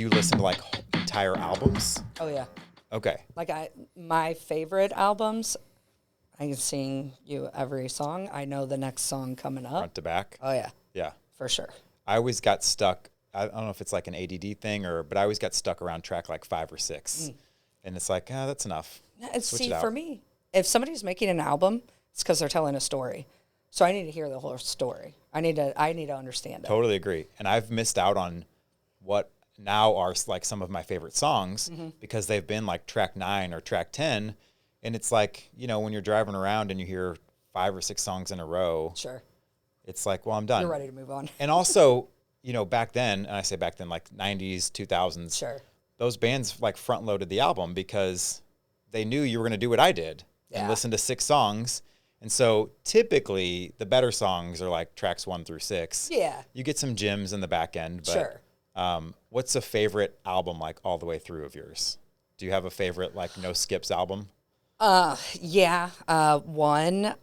you listen to like entire albums? Oh yeah. Okay. Like my favorite albums, I can sing you every song. I know the next song coming up. Front to back? Oh yeah. Yeah. For sure. I always got stuck. I don't know if it's like an ADD thing but I always got stuck around track like 5 or 6. And it's like, that's enough. Switch it out. For me, if somebody's making an album, it's because they're telling a story. So I need to hear the whole story. I need to understand it. Totally agree. And I've missed out on what now are like some of my favorite songs because they've been like track 9 or track 10. And it's like, when you're driving around and you hear 5 or 6 songs in a row, Sure. it's like, well, I'm done. You're ready to move on. And also, back then, and I say back then, like 90s, 2000s, Sure. those bands like front loaded the album because they knew you were going to do what I did and Yeah. listen to 6 songs. And so typically the better songs are like tracks 1 through 6. Yeah. You get some gems in the back end, but Sure. What's a favorite album like all the way through of yours? Do you have a favorite like no skips album? Yeah. One,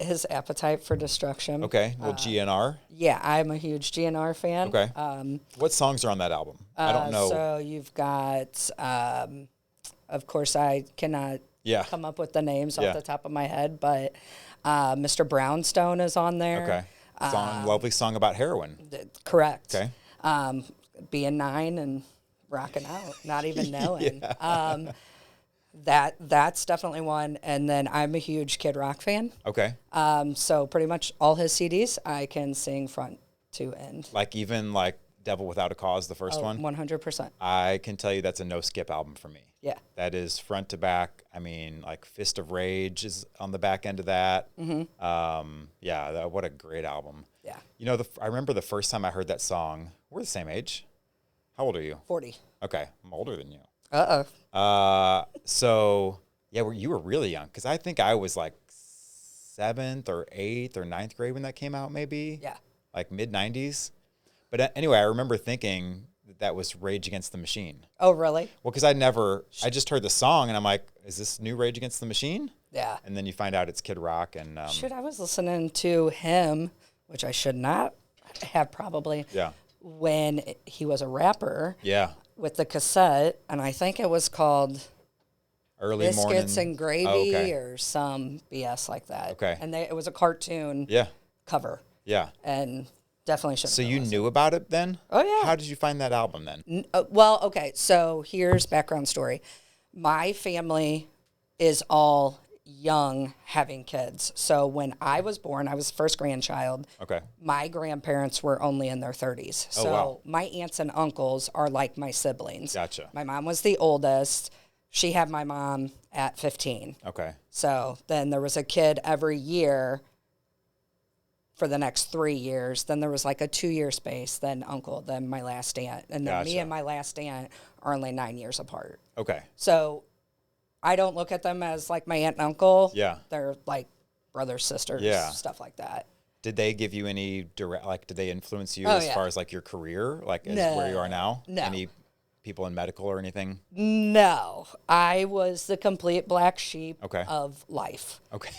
his Appetite for Destruction. Okay. Well, GNR. Yeah, I'm a huge GNR fan. Okay. What songs are on that album? I don't know. So you've got, of course, I cannot come up with the names off the top of my head, but Mr. Brownstone is on there. Okay. Lovely song about heroin. Correct. Okay. Being 9 and rocking out, not even knowing. That's definitely one. And then I'm a huge Kid Rock fan. Okay. So pretty much all his CDs I can sing front to end. Like even like Devil Without a Cause, the first one? 100%. I can tell you that's a no skip album for me. Yeah. That is front to back. I mean, like Fist of Rage is on the back end of that. What a great album. Yeah. I remember the first time I heard that song. We're the same age. How old are you? 40. Okay. I'm older than you. Uh-oh. You were really young because I think I was like 7th or 8th or 9th grade when that came out, maybe. Yeah. Like mid 90s. But anyway, I remember thinking that was Rage Against the Machine. Oh, really? Well, because I just heard the song and I'm like, is this new Rage Against the Machine? Yeah. And then you find out it's Kid Rock and. I was listening to him, which I should not have probably. Yeah. When he was a rapper. Yeah. With the cassette, and I think it was called Early Biscuits Morning. and Gravy okay. or some BS like that. Okay. And it was a cartoon cover. Yeah. And definitely should have. So you knew about it then? Oh, yeah. How did you find that album then? Okay. So here's background story. My family is all young having kids. So when I was born, I was the first grandchild. Okay. My grandparents were only in their 30s. Oh, So wow. my aunts and uncles are like my siblings. Gotcha. My mom was the oldest. She had my mom at 15. Okay. So then there was a kid every year for the next 3 years. Then there was like a 2-year space, then uncle, then my last aunt. And then me Gotcha. and my last aunt are only 9 years apart. Okay. So I don't look at them as like my aunt and uncle. Yeah. They're like brothers, sisters, stuff like that. Did they give you any did they influence you Oh, as yeah. far as like your career, like as No. where you are now? No. Any people in medical or anything? No, I was the complete black sheep Okay. of life. Okay.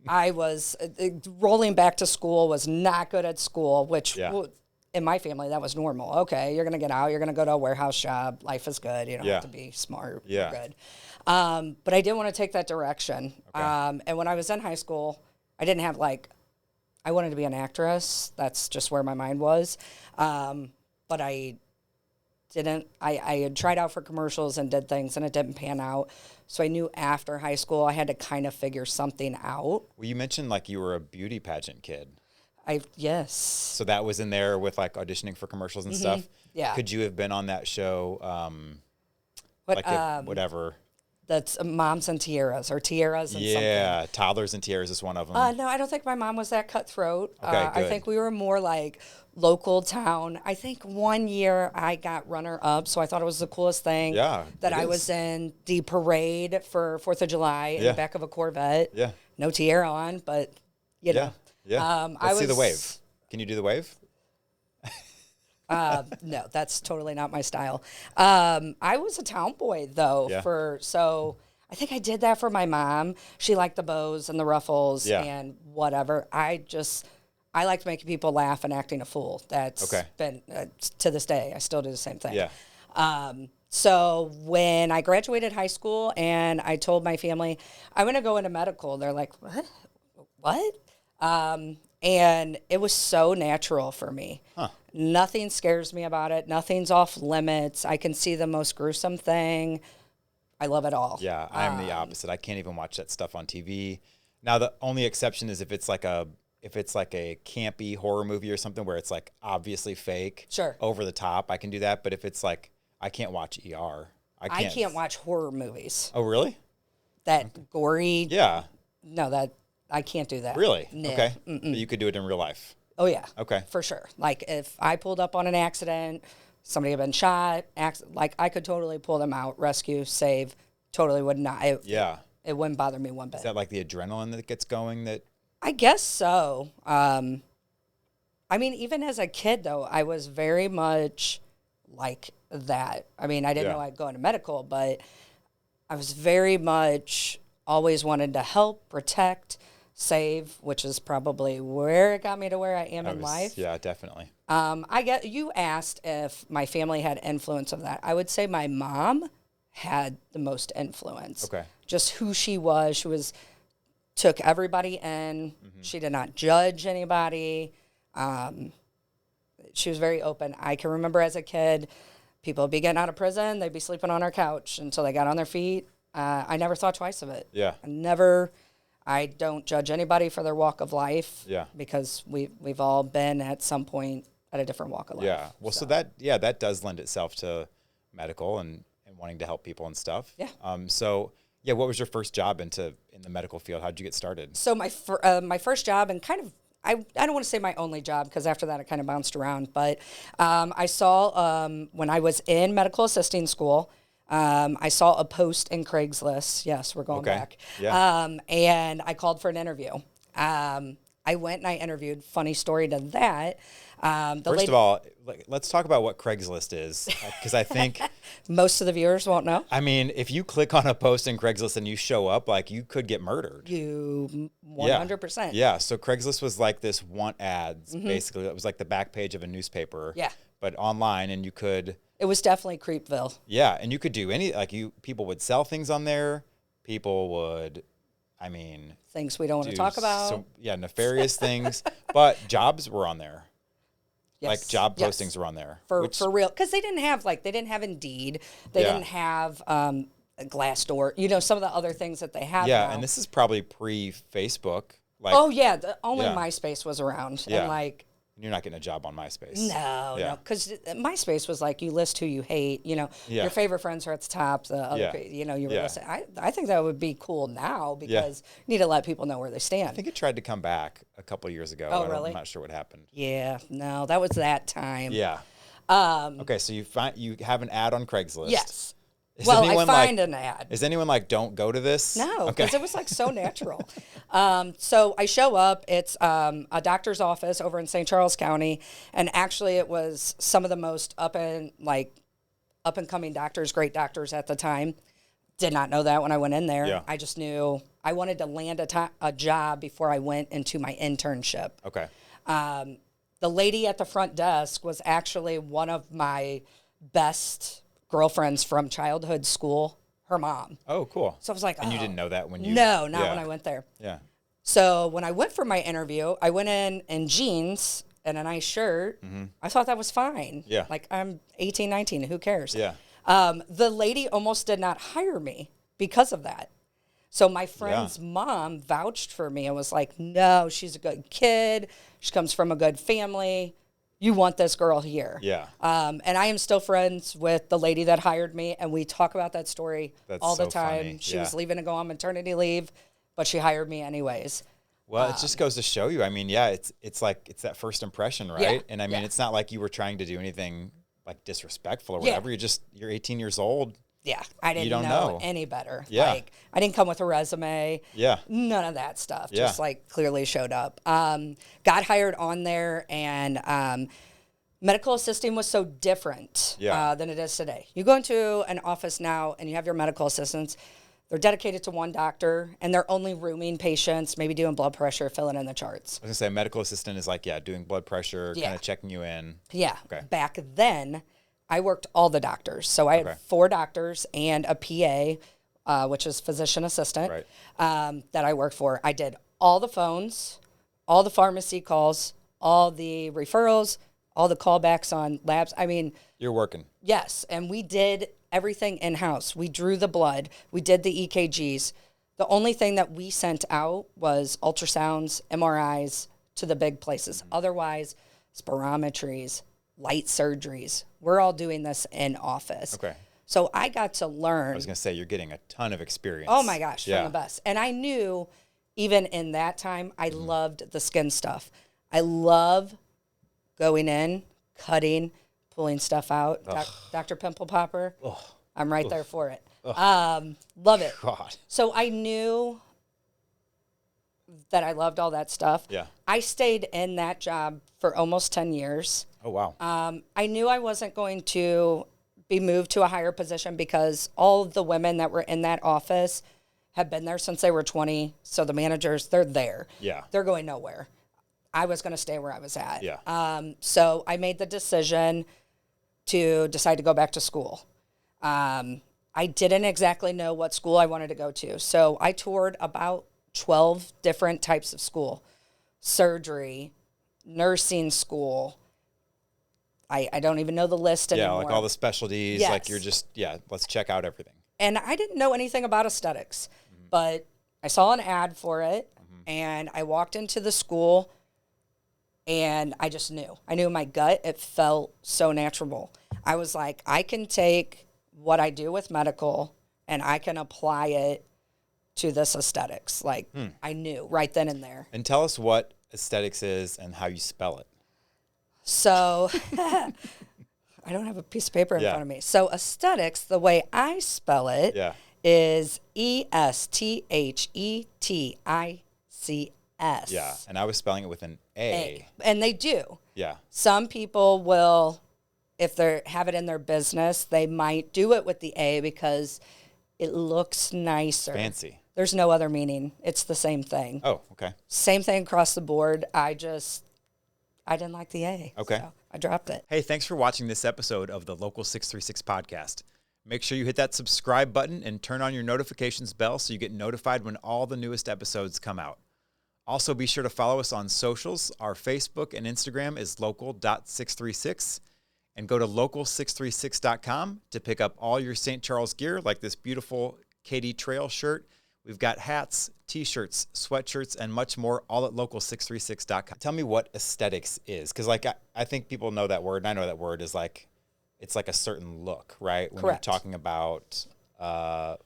I was rolling back to school, was not good at school, which in my family, that was normal. Okay, you're going to get out. You're going to go to a warehouse job. Life is good. You don't have to be smart. Yeah. You're good. But I didn't want to take that direction. Okay. And when I was in high school, I didn't have I wanted to be an actress. That's just where my mind was. But I didn't. I had tried out for commercials and did things, and it didn't pan out. So I knew after high school, I had to kind of figure something out. Well, you mentioned like you were a beauty pageant kid. Yes. So that was in there with like auditioning for commercials and stuff. Yeah. Could you have been on that show? Whatever. That's Moms and Tiaras or Tiaras and something. Yeah, Toddlers and Tiaras is one of them. No, I don't think my mom was that cutthroat. Okay, I good. think we were more like local town. I think one year I got runner-up, so I thought it was the coolest thing. Yeah, that it I is. was in the parade for 4th of July in the back of a Corvette. Yeah. No tiara on, but you know. Yeah. Let's see the wave. Can you do the wave? No, that's totally not my style. I was a town boy though so I think I did that for my mom. She liked the bows and the ruffles and whatever. I I liked making people laugh and acting a fool. That's Okay. been, to this day, I still do the same thing. Yeah. So when I graduated high school and I told my family, I'm going to go into medical, they're like, what? What? And it was so natural for me. Huh. Nothing scares me about it. Nothing's off limits. I can see the most gruesome thing. I love it all. Yeah, I am the opposite. I can't even watch that stuff on TV. Now, the only exception is if it's like a campy horror movie or something where it's like obviously fake, Sure. over the top, I can do that. But if it's like, I can't watch ER. I can't watch horror movies. Oh, really? That gory. Yeah. No, that I can't do that. Really? No. Okay. But you could do it in real life. Oh, yeah. Okay. For sure. Like, if I pulled up on an accident, somebody had been shot, like, I could totally pull them out, rescue, save. Totally would not. Yeah. It wouldn't bother me one bit. Is that like the adrenaline that gets going that? I guess so. I mean, even as a kid, though, I was very much like that. I mean, I didn't know I'd go into medical, but I was very much always wanted to help, protect, save, which is probably where it got me to where I am in life. Yeah, definitely. You asked if my family had influence of that. I would say my mom had the most influence. Okay. Just who she was. Took everybody in. Mm-hmm. She did not judge anybody. She was very open. I can remember as a kid, people would be getting out of prison. They'd be sleeping on our couch until they got on their feet. I never thought twice of it. Yeah. I don't judge anybody for their walk of life. Yeah. Because we've all been at some point at a different walk of life. Yeah. Well, so that does lend itself to medical and wanting to help people and stuff. Yeah. What was your first job in the medical field? How'd you get started? So my first job, and kind of, I don't want to say my only job, because after that I kind of bounced around, but I saw, when I was in medical assisting school, I saw a post in Craigslist. Yes, we're going back. Yeah. And I called for an interview. I went and I interviewed. Funny story to that. First of all, let's talk about what Craigslist is, because I think most of the viewers won't know. I mean, if you click on a post in Craigslist and you show up, like, you could get murdered. You 100%. Yeah. So Craigslist was like this want ads, basically. It was like the back page of a newspaper. Yeah. But online, and you could. It was definitely Creepville. Yeah, and you could do people would sell things on there. People would, things we don't want to talk about. Nefarious things. But jobs were on there. Yes. Like job postings were on there. For real. Because they didn't have Indeed. They didn't have Glassdoor. Some of the other things that they have now. And this is probably pre-Facebook. Only MySpace was around. Yeah. And you're not getting a job on MySpace. No, because MySpace was like, you list who you hate, your favorite friends are at the top, the other, you were listening. I think that would be cool now, because you need to let people know where they stand. I think it tried to come back a couple of years ago. Oh, really? I'm not sure what happened. Yeah, no, that was that time. Yeah. Okay, so you have an ad on Craigslist. Yes. I find an ad. Is anyone like, don't go to this? No, because it was like so natural. So I show up. It's a doctor's office over in St. Charles County, and actually it was some of the most up and coming doctors, great doctors at the time. Did not know that when I went in there. Yeah. I just knew I wanted to land a job before I went into my internship. Okay. The lady at the front desk was actually one of my best girlfriends from childhood school, her mom. Oh, cool. So I was like, and you didn't know that when you... No, not when I went there. Yeah. So when I went for my interview, I went in jeans and a nice shirt. Mm-hmm. I thought that was fine. Yeah. Like, I'm 18, 19, who cares? Yeah. The lady almost did not hire me because of that. So my friend's mom vouched for me and was like, no, she's a good kid. She comes from a good family. You want this girl here. Yeah. And I am still friends with the lady that hired me, and we talk about that story all the time. Funny. She was leaving to go on maternity leave, but she hired me anyways. Well, it just goes to show you. It's like, it's that first impression, right? Yeah. And it's not like you were trying to do anything like disrespectful or whatever. You're 18 years old. Yeah, I didn't know any better. Yeah. Like, I didn't come with a resume. Yeah. None of that stuff. Yeah. Just clearly showed up. Got hired on there, and medical assisting was so different than it is today. You go into an office now and you have your medical assistants. They're dedicated to one doctor, and they're only rooming patients, maybe doing blood pressure, filling in the charts. I was going to say medical assistant is like, doing blood pressure, Yeah. kind of checking you in. Yeah. Okay. Back then, I worked all the doctors. So I had 4 doctors and a PA, which is physician assistant, Right. that I worked for. I did all the phones, all the pharmacy calls, all the referrals, all the callbacks on labs. I mean, You're working. yes. And we did everything in-house. We drew the blood. We did the EKGs. The only thing that we sent out was ultrasounds, MRIs to the big places. Otherwise, spirometries, light surgeries. We're all doing this in office. Okay. So I got to learn. I was going to say, you're getting a ton of experience. Oh my gosh, from the best. And I knew even in that time, I loved the skin stuff. I love going in, cutting, pulling stuff out. Dr. Pimple Popper, I'm right there for it. Love it. God. So I knew that I loved all that stuff. Yeah. I stayed in that job for almost 10 years. Oh, wow. I knew I wasn't going to be moved to a higher position because all of the women that were in that office have been there since they were 20. So the managers, they're there. Yeah. They're going nowhere. I was going to stay where I was at. Yeah. So I made the decision to decide to go back to school. I didn't exactly know what school I wanted to go to. So I toured about 12 different types of school. Surgery, nursing school. I don't even know the list anymore. Yeah, like all the specialties. Yes. Like you're just, let's check out everything. And I didn't know anything about aesthetics, but I saw an ad for it, and I walked into the school, and I just knew. I knew in my gut it felt so natural. I was like, I can take what I do with medical, and I can apply it to this aesthetics. Like, I knew right then and there. And tell us what aesthetics is and how you spell it. So I don't have a piece of paper in front of me. So aesthetics, the way I spell it is ESTHETICS. Yeah, and I was spelling it with an A. And they do. Yeah. Some people will, if they have it in their business, they might do it with the A because it looks nicer. Fancy. There's no other meaning. It's the same thing. Oh, okay. Same thing across the board. I didn't like the A. Okay. So I dropped it. Hey, thanks for watching this episode of the Local 636 podcast. Make sure you hit that subscribe button and turn on your notifications bell so you get notified when all the newest episodes come out. Also, be sure to follow us on socials. Our Facebook and Instagram is local.636. And go to local636.com to pick up all your St. Charles gear, like this beautiful Katy Trail shirt. We've got hats, t-shirts, sweatshirts, and much more, all at local636.com. Tell me what aesthetics is, because like I think people know that word, and I know that word is like, it's like a certain look, right? When Correct. you're talking about a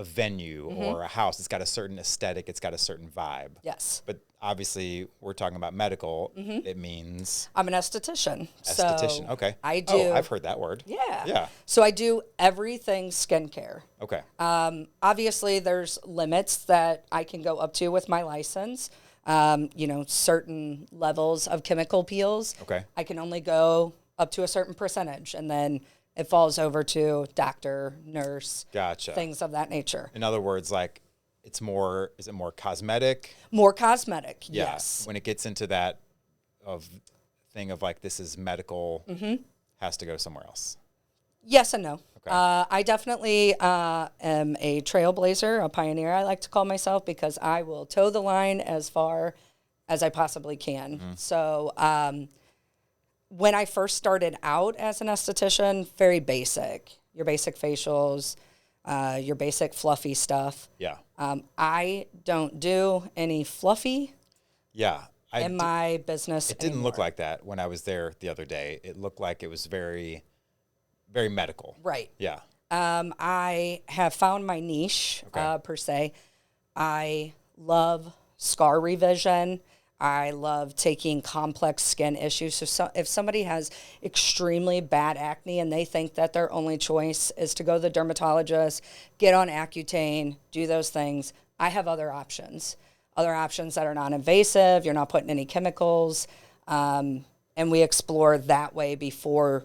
venue or a house, it's got a certain aesthetic, it's got a certain vibe. Yes. But obviously, we're talking about medical. It means I'm an esthetician. esthetician. So Okay. I do. Oh, I've heard that word. Yeah. Yeah. So I do everything skincare. Okay. Obviously, there's limits that I can go up to with my license. Certain levels of chemical peels. Okay. I can only go up to a certain percentage, and then it falls over to doctor, nurse, Gotcha. things of that nature. In other words, like is it more cosmetic? More cosmetic, Yeah. yes. When it gets into that thing of like this is medical, has to go somewhere else. Yes and no. Okay. I definitely am a trailblazer, a pioneer, I like to call myself, because I will toe the line as far as I possibly can. So when I first started out as an esthetician, very basic. Your basic facials, your basic fluffy stuff. Yeah. I don't do any fluffy Yeah. in my business It didn't look anymore. like that when I was there the other day. It looked like it was very, very medical. Right. Yeah. I have found my niche, per se. I love scar revision. I love taking complex skin issues. So if somebody has extremely bad acne and they think that their only choice is to go to the dermatologist, get on Accutane, do those things, I have other options. Other options that are non-invasive. You're not putting any chemicals. And we explore that way before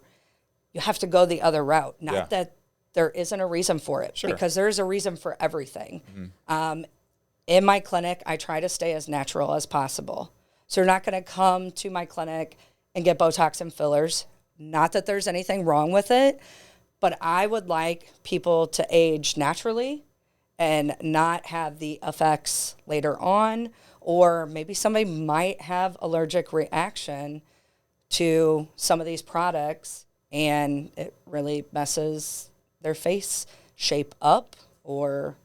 you have to go the other route. Not that there isn't a reason for it, Sure. because there's a reason for everything. In my clinic, I try to stay as natural as possible. So you're not going to come to my clinic and get Botox and fillers. Not that there's anything wrong with it, but I would like people to age naturally and not have the effects later on, or maybe somebody might have allergic reaction to some of these products and it really messes their face shape up or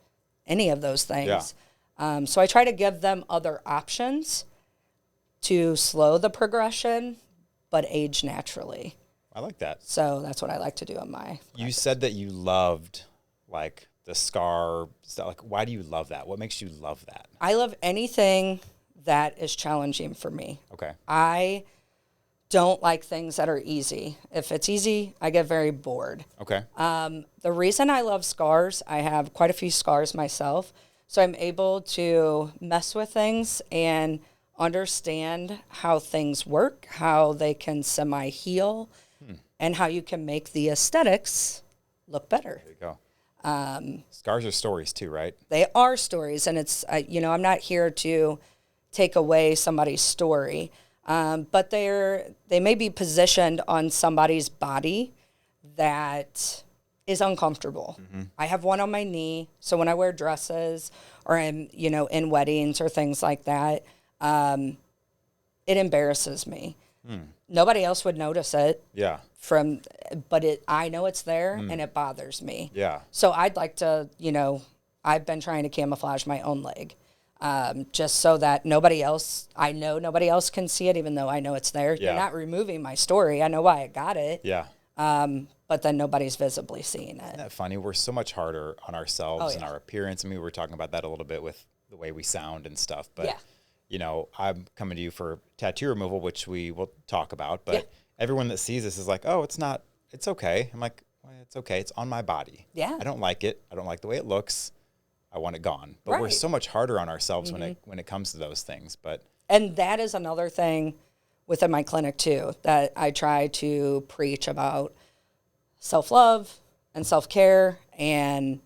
any of those things. Yeah. So I try to give them other options to slow the progression, but age naturally. I like that. So that's what I like to do in my You practice. said that you loved like the scar stuff. Like, why do you love that? What makes you love that? I love anything that is challenging for me. Okay. I don't like things that are easy. If it's easy, I get very bored. Okay. The reason I love scars, I have quite a few scars myself, so I'm able to mess with things and understand how things work, how they can semi-heal, and how you can make the aesthetics look better. There you go. Scars are stories too, right? They are stories, and it's, I'm not here to take away somebody's story, but they may be positioned on somebody's body that is uncomfortable. I have one on my knee, so when I wear dresses or I'm, in weddings or things like that, it embarrasses me. Nobody else would notice it. Yeah. But I know it's there and it bothers me. Yeah. So I'd like to, I've been trying to camouflage my own leg, just so that nobody else can see it, even though I know it's there. Yeah. You're not removing my story. I know why I got it. Yeah. But then nobody's visibly seeing it. Isn't that funny? We're so much harder on ourselves and yeah. our appearance. I mean, we were talking about that a little bit with the way we sound and stuff. But, Yeah. I'm coming to you for tattoo removal, which we will talk about. But Yeah. everyone that sees this is like, oh, it's okay. I'm like, well, it's okay. It's on my body. Yeah. I don't like it. I don't like the way it looks. I want it gone. But we're Right. so much harder on ourselves when it comes to those things. But And that is another thing within my clinic too, that I try to preach about self-love and self-care and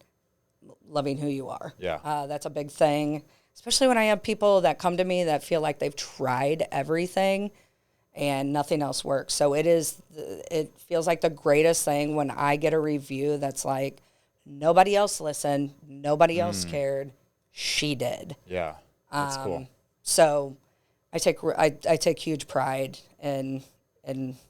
loving who you are. Yeah. That's a big thing, especially when I have people that come to me that feel like they've tried everything and nothing else works. So it feels like the greatest thing when I get a review that's like, nobody else listened, nobody else cared, she did. yeah, that's cool. So I take huge pride in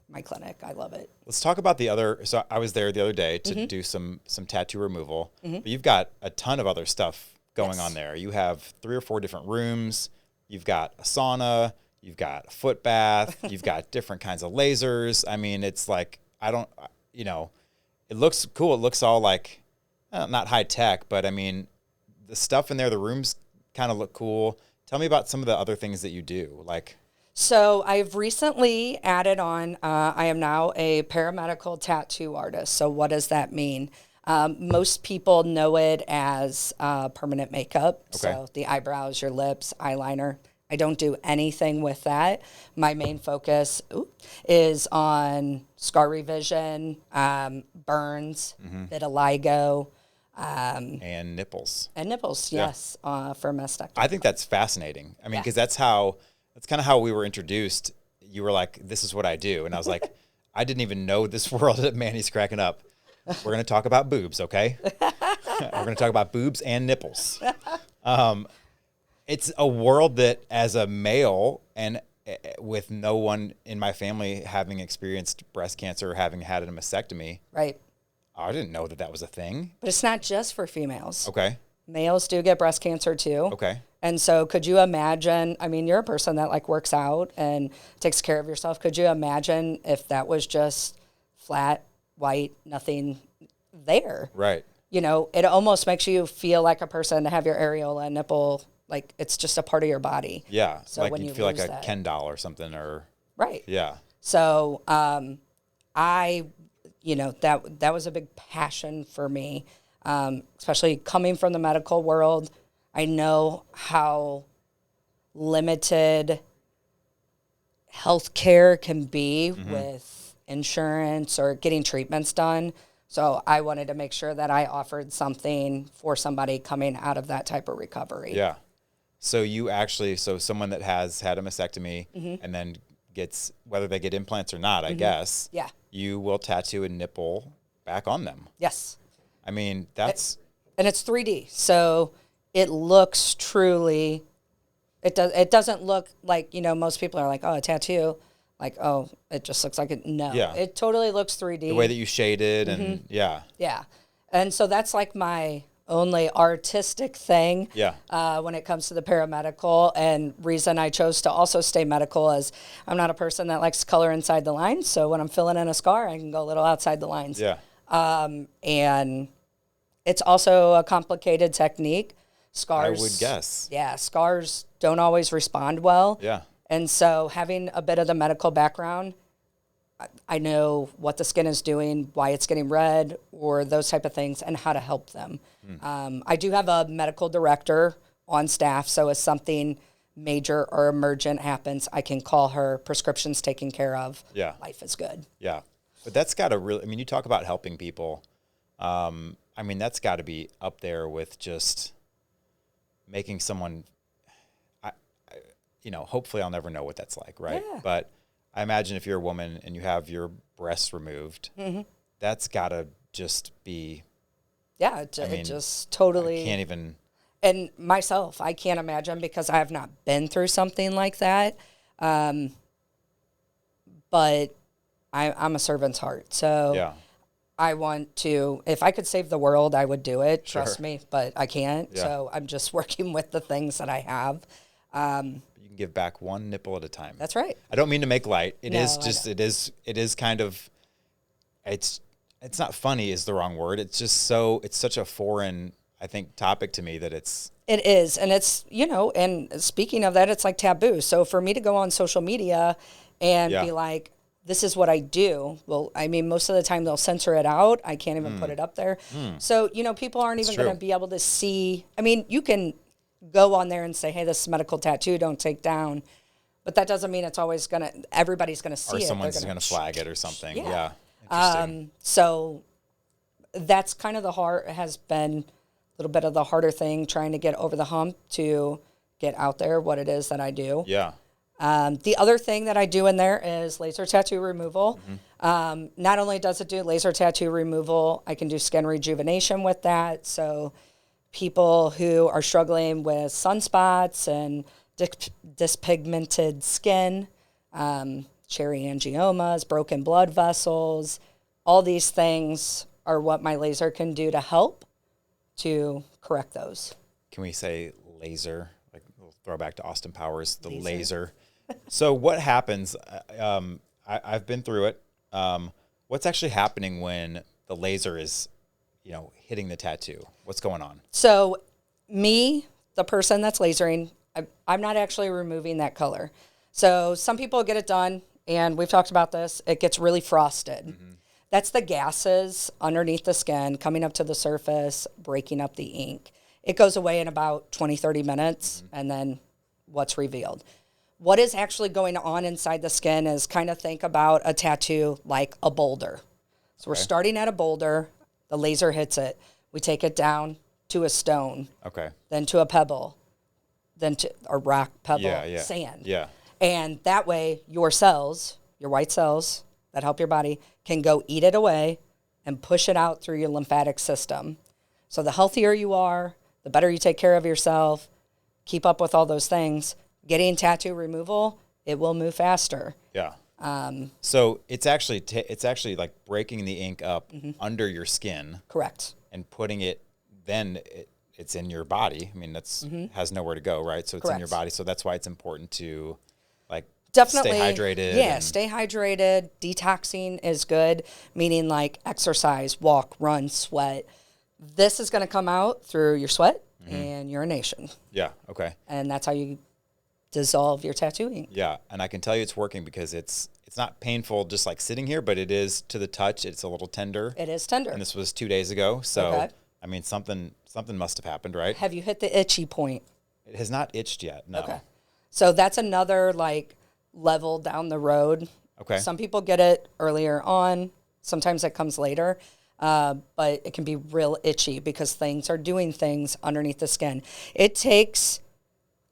my clinic. I love it. Let's talk about so I was there the other day to do some tattoo removal, but you've got a ton of other stuff going Yes. on there. You have 3 or 4 different rooms. You've got a sauna, you've got a foot bath, you've got different kinds of lasers. I mean, it's like, it looks cool. It looks all like, not high tech, but I mean, the stuff in there, the rooms kind of look cool. Tell me about some of the other things that you do. Like, So I've recently added on, I am now a paramedical tattoo artist. So what does that mean? Most people know it as permanent makeup. Okay. So the eyebrows, your lips, eyeliner. I don't do anything with that. My main focus is on scar revision, burns, vitiligo, and nipples. and nipples, yes, for mastectomy. I think that's fascinating. I mean, because that's kind of how we were introduced. You were like, this is what I do. And I was like, I didn't even know this world. Manny's cracking up. We're going to talk about boobs, okay? We're going to talk about boobs and nipples. It's a world that, as a male and with no one in my family having experienced breast cancer or having had a mastectomy, Right. I didn't know that was a thing. But it's not just for females. Okay. Males do get breast cancer too. Okay. And so could you imagine, I mean, you're a person that like works out and takes care of yourself. Could you imagine if that was just flat, white, nothing there? Right. It almost makes you feel like a person to have your areola nipple, like it's just a part of your body. Yeah. So like when you you feel like lose a that- Ken doll or something, or Right. yeah. So that was a big passion for me, especially coming from the medical world. I know how limited healthcare can be with insurance or getting treatments done. So I wanted to make sure that I offered something for somebody coming out of that type of recovery. Yeah. So so someone that has had a mastectomy and then gets, whether they get implants or not, I guess. Yeah. You will tattoo a nipple back on them. Yes. I mean, that's... And it's 3D. So it looks truly, it doesn't look like, most people are like, oh, a tattoo. Like, oh, it just looks like it. No, Yeah. It totally looks 3D. the way that you shade it and yeah. Yeah. And so that's like my only artistic thing Yeah. when it comes to the paramedical. And reason I chose to also stay medical is I'm not a person that likes to color inside the lines. So when I'm filling in a scar, I can go a little outside the lines. Yeah. And it's also a complicated technique. Scars. I would guess. Yeah, scars don't always respond well. Yeah. And so having a bit of the medical background, I know what the skin is doing, why it's getting red, or those type of things, and how to help them. I do have a medical director on staff, so if something major or emergent happens, I can call her, prescriptions taken care of. Yeah. Life is good. Yeah. But that's got to really, I mean, you talk about helping people. I mean, that's got to be up there with just making someone, hopefully I'll never know what that's like, right? Yeah. But I imagine if you're a woman and you have your breasts removed, that's got to just be... Yeah, it just totally... I can't even... And myself, I can't imagine because I have not been through something like that. But I'm a servant's heart. So Yeah. I want to, if I could save the world, I would do it. Sure. Trust me, but I can't. Yeah. So I'm just working with the things that I have. You can give back one nipple at a time. That's right. I don't mean to make light. It No, is I just, know. it is kind of, it's not funny is the wrong word. It's just it's such a foreign, I think, topic to me that it's... It is. And it's, and speaking of that, it's like taboo. So for me to go on social media and Yeah. be like, this is what I do. Well, I mean, most of the time they'll censor it out. I can't even put it up there. So, people aren't even going true. to be able to see. I mean, you can go on there and say, hey, this is medical tattoo, don't take down. But that doesn't mean it's always going to, everybody's going to see Or it. someone's going to flag it or something. Yeah. Interesting. So that's kind of has been a little bit of the harder thing, trying to get over the hump to get out there what it is that I do. Yeah. The other thing that I do in there is laser tattoo removal. Not only does it do laser tattoo removal, I can do skin rejuvenation with that. So people who are struggling with sunspots and dyspigmented skin, cherry angiomas, broken blood vessels, all these things are what my laser can do to help to correct those. Can we say laser? Like we'll throw back to Austin Powers, the laser. So what happens? I've been through it. What's actually happening when the laser is, hitting the tattoo? What's going on? So me, the person that's lasering, I'm not actually removing that color. So some people get it done, and we've talked about this. It gets really frosted. That's the gases underneath the skin coming up to the surface, breaking up the ink. It goes away in about 20, 30 minutes, and then what's revealed. What is actually going on inside the skin is kind of think about a tattoo like a boulder. So we're starting at a boulder, the laser hits it, we take it down to a stone, Okay. then to a pebble, then to a rock, pebble, Yeah. sand. Yeah. And that way your cells, your white cells that help your body, can go eat it away and push it out through your lymphatic system. So the healthier you are, the better you take care of yourself, keep up with all those things. Getting tattoo removal, it will move faster. Yeah. So it's actually like breaking the ink up under your skin Correct. and putting it. Then it's in your body. I mean, that's has nowhere to go, right? So it's in your Correct. body. So that's why it's important to Definitely stay hydrated. Yeah, and- stay hydrated. Detoxing is good, meaning like exercise, walk, run, sweat. This is going to come out through your sweat and urination. Yeah. Okay. And that's how you dissolve your tattooing. Yeah, and I can tell you it's working because it's not painful just like sitting here, but it is to the touch. It's a little tender. It is tender. And this was 2 days ago, so Okay. I mean something must have happened, right? Have you hit the itchy point? It has not itched yet. No. Okay. So that's another like level down the road. Okay. Some people get it earlier on. Sometimes it comes later. but it can be real itchy because things are doing things underneath the skin. It takes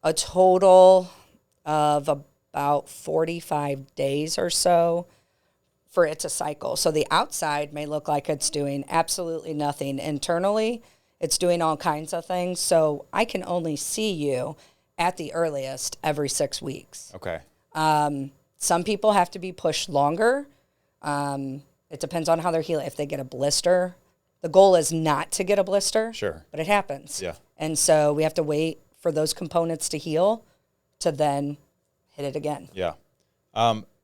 a total of about 45 days or so for it to cycle. So the outside may look like it's doing absolutely nothing. Internally, it's doing all kinds of things. So I can only see you at the earliest every 6 weeks. Okay. Some people have to be pushed longer. It depends on how they're healing. If they get a blister, the goal is not to get a blister. Sure. But it happens. Yeah. And so we have to wait for those components to heal to then hit it again. Yeah.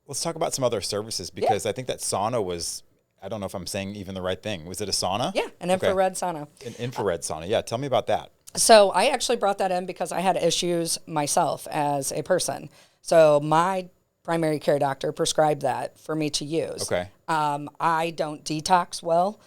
Let's talk about some other services because I think that sauna was, I don't know if I'm saying even the right thing. Was it a sauna? Yeah, an infrared sauna. An infrared sauna. Yeah. Tell me about that. So I actually brought that in because I had issues myself as a person. So my primary care doctor prescribed that for me to use. Okay. I don't detox well,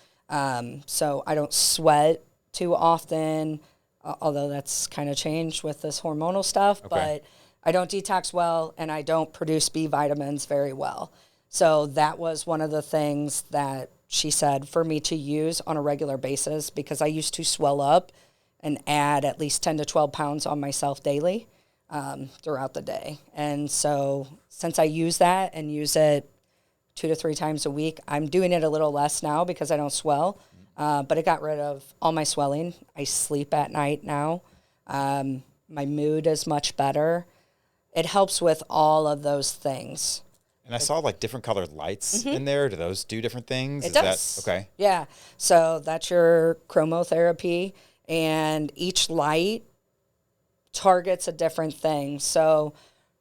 so I don't sweat too often, although that's kind of changed with this hormonal stuff. Okay. But I don't detox well, and I don't produce B vitamins very well. So that was one of the things that she said for me to use on a regular basis because I used to swell up and add at least 10 to 12 pounds on myself daily throughout the day. And so since I use that and use it 2 to 3 times a week, I'm doing it a little less now because I don't swell. But it got rid of all my swelling. I sleep at night now. My mood is much better. It helps with all of those things. And I saw like different colored lights in there. Do those do different things? It does. That, okay. Yeah. So that's your chromotherapy, and each light targets a different thing. So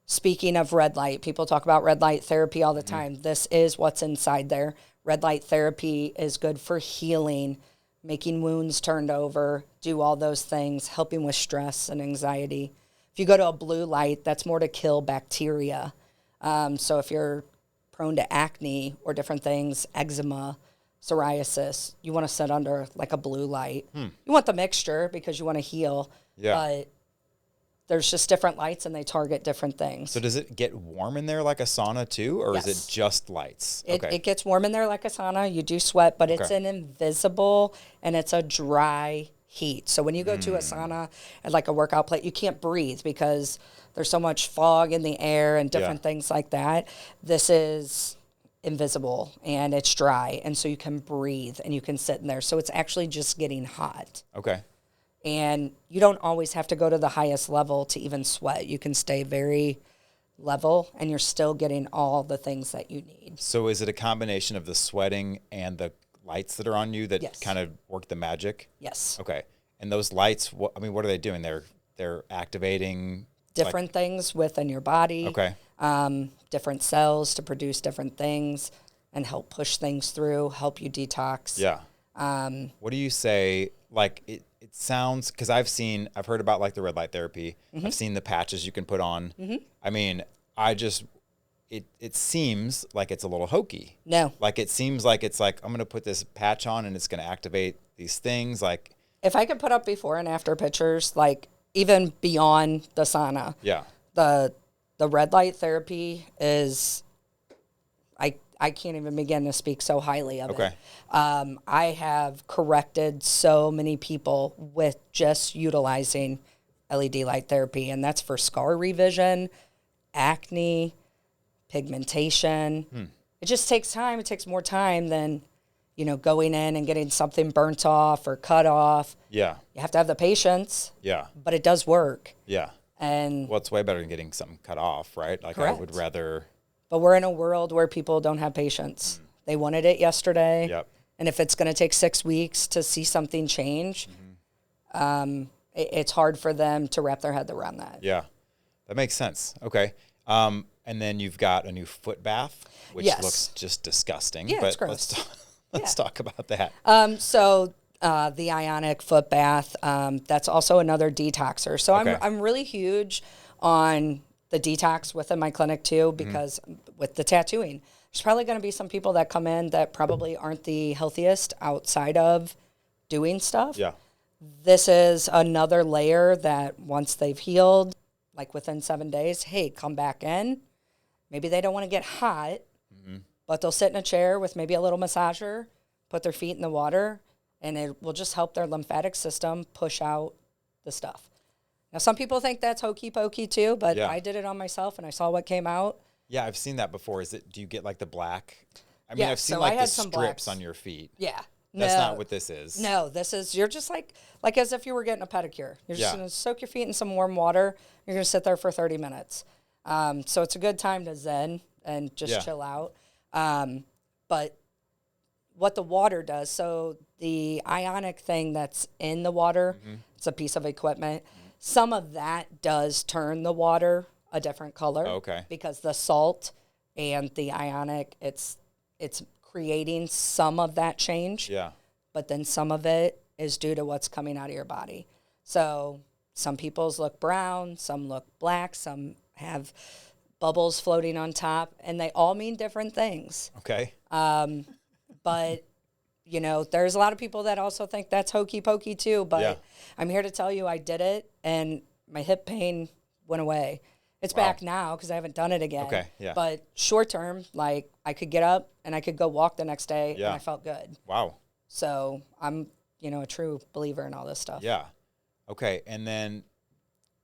speaking of red light, people talk about red light therapy all the time. This is what's inside there. Red light therapy is good for healing, making wounds turned over, do all those things, helping with stress and anxiety. If you go to a blue light, that's more to kill bacteria. So if you're prone to acne or different things, eczema, psoriasis, you want to sit under like a blue light. You want the mixture because you want to heal. Yeah. But there's just different lights and they target different things. So does it get warm in there like a sauna too, or is Yes. it just lights? It gets warm in there like a sauna. You do sweat, but it's Okay. an invisible and it's a dry heat. So when you go to a sauna at like a workout place, you can't breathe because there's so much fog in the air and different things like that. This is invisible and it's dry, and so you can breathe and you can sit in there. So it's actually just getting hot. Okay. And you don't always have to go to the highest level to even sweat. You can stay very level and you're still getting all the things that you need. So is it a combination of the sweating and the lights that are on you that Yes. kind of work the magic? Yes. Okay. And those lights, what are they doing? They're activating Different things within your body. Okay. Different cells to produce different things and help push things through, help you detox. Yeah. What do you say? Like it sounds, because I've heard about like the red light therapy. I've seen the patches you can put on. I mean, it seems like it's a little hokey. No. Like it seems like it's like, I'm going to put this patch on and it's going to activate these things. Like, If I could put up before and after pictures, like even beyond the sauna, yeah. the red light therapy is, I can't even begin to speak so highly of Okay. it. I have corrected so many people with just utilizing LED light therapy, and that's for scar revision, acne, pigmentation. It just takes time. It takes more time than, going in and getting something burnt off or cut off. Yeah. You have to have the patience, Yeah. but it does work. Yeah. And Well, it's way better than getting something cut off, right? Like I would Correct. rather, but we're in a world where people don't have patience. They wanted it yesterday. Yep. And if it's going to take 6 weeks to see something change, it's hard for them to wrap their head around that. yeah, that makes sense. Okay. And then you've got a new foot bath, which Yes. looks just disgusting. Yeah, but it's gross. Let's talk about that. So the ionic foot bath, that's also another detoxer. So Okay. I'm really huge on the detox within my clinic too, because with the tattooing, there's probably going to be some people that come in that probably aren't the healthiest outside of doing stuff. Yeah. This is another layer that once they've healed, like within 7 days, hey, come back in. Maybe they don't want to get hot, but they'll sit in a chair with maybe a little massager, put their feet in the water, and it will just help their lymphatic system push out the stuff. Now, some people think that's hokey pokey too, but I did it on myself and I saw what came out. Yeah, I've seen that before. Do you get like the black? I mean, I've seen so like I the strips on your feet. Yeah. That's not what this is. No, you're just like as if you were getting a pedicure. You're just going to soak your feet in some warm water. You're going to sit there for 30 minutes. So it's a good time to zen and just chill out. But what the water does, so the ionic thing that's in the water, it's a piece of equipment. Some of that does turn the water a different color. Okay. Because the salt and the ionic, it's creating some of that change. Yeah. But then some of it is due to what's coming out of your body. So some people's look brown, some look black, some have bubbles floating on top, and they all mean different things. Okay. But, you know, there's a lot of people that also think that's hokey pokey too, but I'm here to tell you I did it, and my hip pain went away. It's back now because I haven't done it again. Okay, yeah. But short term, like, I could get up and I could go walk the next day, and I felt good. Wow. So I'm, you know, a true believer in all this stuff. Yeah. Okay, and then,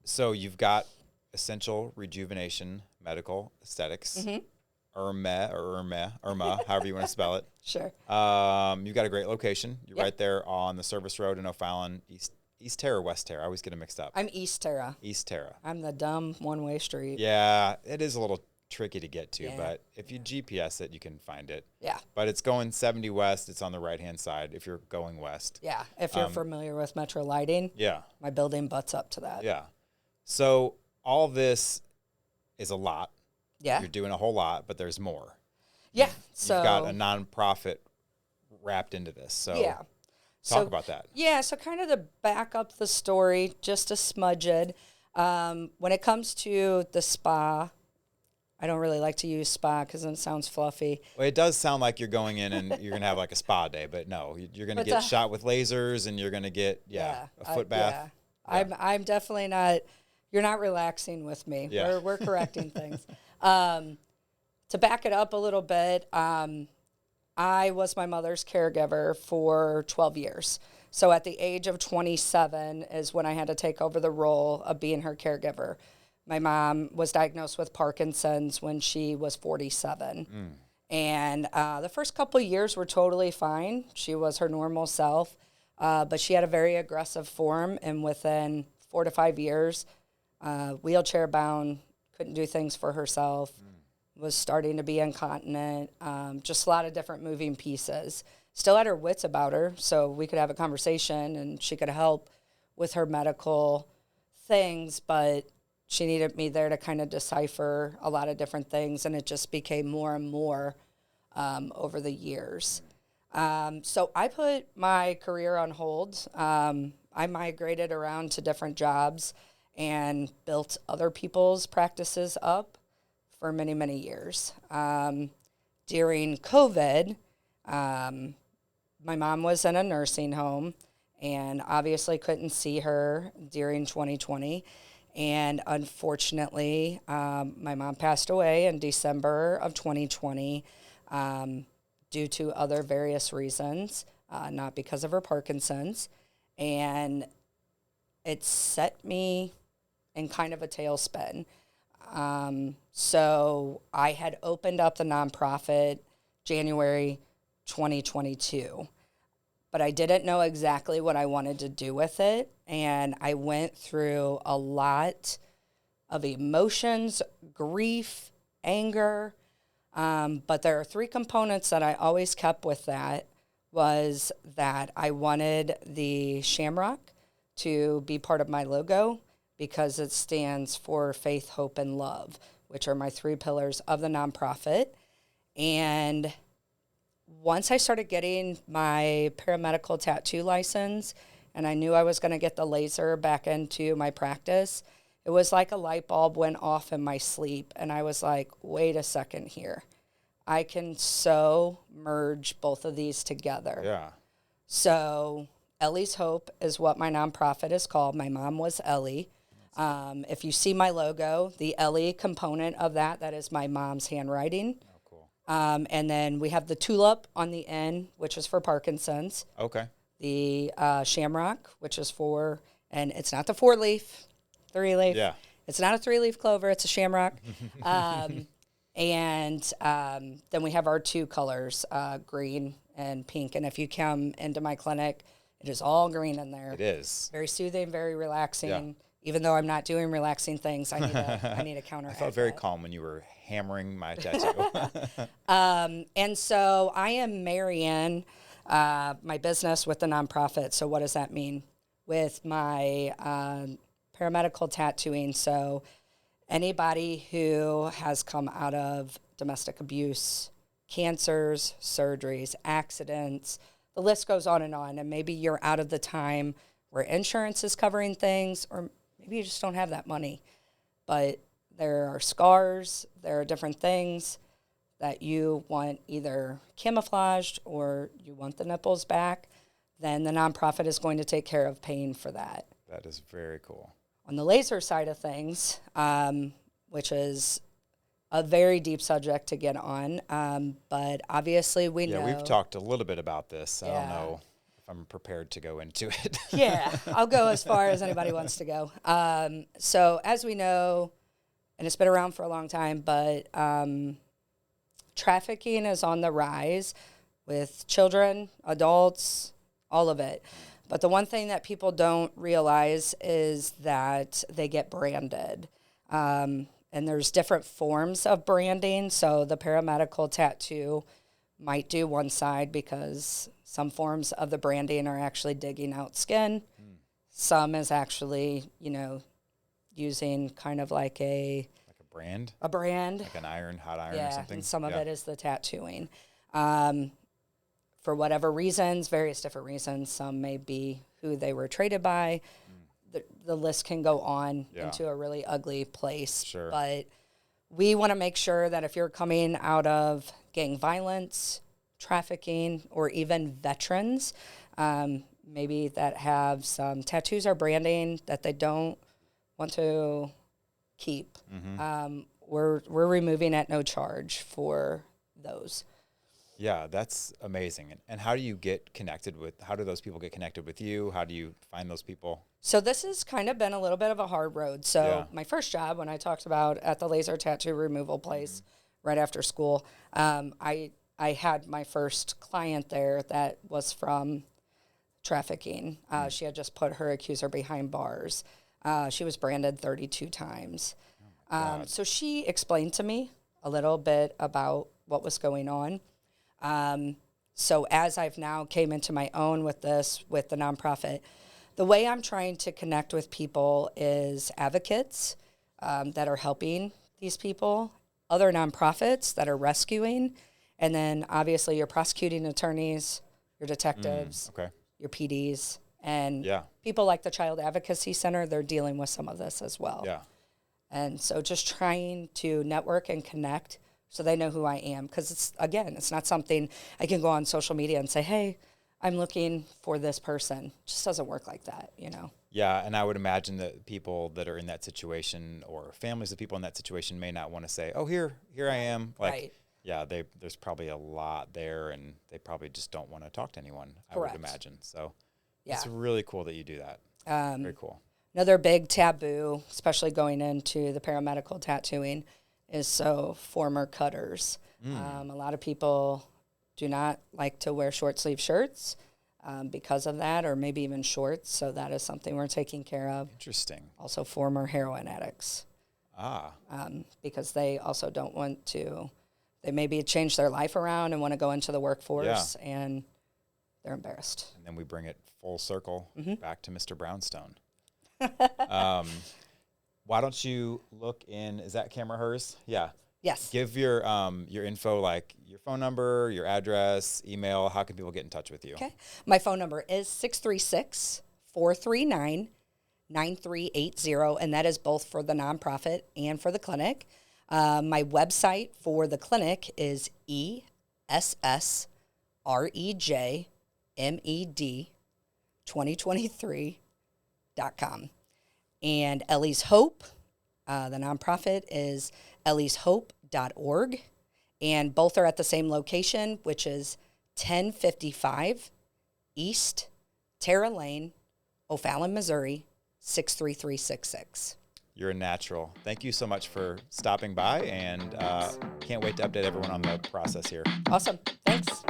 so you've got Essential Rejuvenation Medical Aesthetics, Irma, however you want to spell it. Sure. You've got a great location. You're right there on the service road in O'Fallon, East Terra, West Terra. I always get them mixed up. I'm East Terra. East Terra. I'm the dumb one-way street. Yeah, it is a little tricky to get to, but if you GPS it, you can find it. Yeah. But it's going 70 west. It's on the right-hand side if you're going west. Yeah. If you're familiar with Metro Lighting, my building butts up to that. Yeah. So all this is a lot. Yeah. You're doing a whole lot, but there's more. Yeah. You've got a nonprofit wrapped into this. So talk about that. Yeah. So kind of to back up the story, just a smudged. When it comes to the spa, I don't really like to use spa because it sounds fluffy. Well, it does sound like you're going in and you're going to have like a spa day, but no, you're going to get shot with lasers and you're going to get, a foot bath. Yeah. I'm definitely not, you're not relaxing with me. Yeah. We're correcting things. To back it up a little bit, I was my mother's caregiver for 12 years. So at the age of 27 is when I had to take over the role of being her caregiver. My mom was diagnosed with Parkinson's when she was 47. And the first couple of years were totally fine. She was her normal self, but she had a very aggressive form. And within 4 to 5 years, wheelchair bound, couldn't do things for herself, was starting to be incontinent, just a lot of different moving pieces. Still had her wits about her, so we could have a conversation and she could help with her medical things, but she needed me there to kind of decipher a lot of different things, and it just became more and more over the years. So I put my career on hold. I migrated around to different jobs and built other people's practices up for many, many years. During COVID, my mom was in a nursing home and obviously couldn't see her during 2020. And unfortunately, my mom passed away in December of 2020 due to other various reasons, not because of her Parkinson's. And it set me in kind of a tailspin. So I had opened up the nonprofit January 2022, but I didn't know exactly what I wanted to do with it. And I went through a lot of emotions, grief, anger. But there are 3 components that I always kept with that, was that I wanted the shamrock to be part of my logo because it stands for faith, hope, and love, which are my 3 pillars of the nonprofit. And once I started getting my paramedical tattoo license and I knew I was going to get the laser back into my practice, it was like a light bulb went off in my sleep. And I was like, wait a second here. I can so merge both of these together. Yeah. So Ellie's Hope is what my nonprofit is called. My mom was Ellie. If you see my logo, the Ellie component of that is my mom's handwriting. Oh, cool. And then we have the tulip on the end, which is for Parkinson's. Okay. The shamrock, which is for, and it's not the 4-leaf, 3-leaf. Yeah. It's not a 3-leaf clover. It's a shamrock. And then we have our 2 colors, green and pink. And if you come into my clinic, it is all green in there. It is. Very soothing, very relaxing. Yeah. Even though I'm not doing relaxing things, I need a counteract. I felt very calm when you were hammering my tattoo. And so I am marrying my business with the nonprofit. So what does that mean? With my paramedical tattooing, so anybody who has come out of domestic abuse, cancers, surgeries, accidents, the list goes on. And maybe you're out of the time where insurance is covering things, or maybe you just don't have that money. But there are scars, there are different things that you want either camouflaged or you want the nipples back, then the nonprofit is going to take care of paying for that. That is very cool. On the laser side of things, which is a very deep subject to get on, but obviously we know. Yeah, we've talked a little bit about this. I don't know if I'm prepared to go into it. Yeah, I'll go as far as anybody wants to go. So as we know, and it's been around for a long time, but trafficking is on the rise with children, adults, all of it. But the one thing that people don't realize is that they get branded. And there's different forms of branding. So the paramedical tattoo might do one side because some forms of the branding are actually digging out skin. Some is actually, using kind of like a brand? A brand. Like an iron, hot iron or something? And some of it is the tattooing. For whatever reasons, various different reasons, some may be who they were traded by. The list can go on into a really ugly place. Sure. But we want to make sure that if you're coming out of gang violence, trafficking, or even veterans, maybe that have some tattoos or branding that they don't want to keep, we're removing at no charge for those. Yeah, that's amazing. And how do you get connected how do those people get connected with you? How do you find those people? So this has kind of been a little bit of a hard road. So my first job, when I talked about at the laser tattoo removal place right after school, I had my first client there that was from trafficking. She had just put her accuser behind bars. She was branded 32 times. So she explained to me a little bit about what was going on. So as I've now came into my own with this, with the nonprofit, the way I'm trying to connect with people is advocates that are helping these people, other nonprofits that are rescuing, and then obviously your prosecuting attorneys, your detectives, your PDs, and people like the Child Advocacy Center, they're dealing with some of this as well. Yeah. And so just trying to network and connect so they know who I am. Because it's not something I can go on social media and say, hey, I'm looking for this person. It just doesn't work like that, Yeah, and I would imagine that people that are in that situation or families of people in that situation may not want to say, oh, here I am. Yeah, there's probably a lot there, and they probably just don't want to talk to anyone, Correct. I would imagine. So it's really cool that you do that. Very cool. Another big taboo, especially going into the paramedical tattooing, is former cutters. A lot of people do not like to wear short sleeve shirts because of that, or maybe even shorts. So that is something we're taking care of. Interesting. Also former heroin addicts. Because they also don't want to, they maybe change their life around and want to go into the workforce and they're embarrassed. And then we bring it full circle back to Mr. Brownstone. Why don't you look in, is that camera hers? Yeah. Yes. Give your info, like your phone number, your address, email. How can people get in touch with you? Okay. My phone number is 636-439-9380, and that is both for the nonprofit and for the clinic. My website for the clinic is ESSREJMED2023.com. And Ellie's Hope, the nonprofit, is ellieshope.org. And both are at the same location, which is 1055 East Terra Lane, O'Fallon, Missouri, 63366. You're a natural. Thank you so much for stopping by, and can't wait to update everyone on the process here. Awesome. Thanks.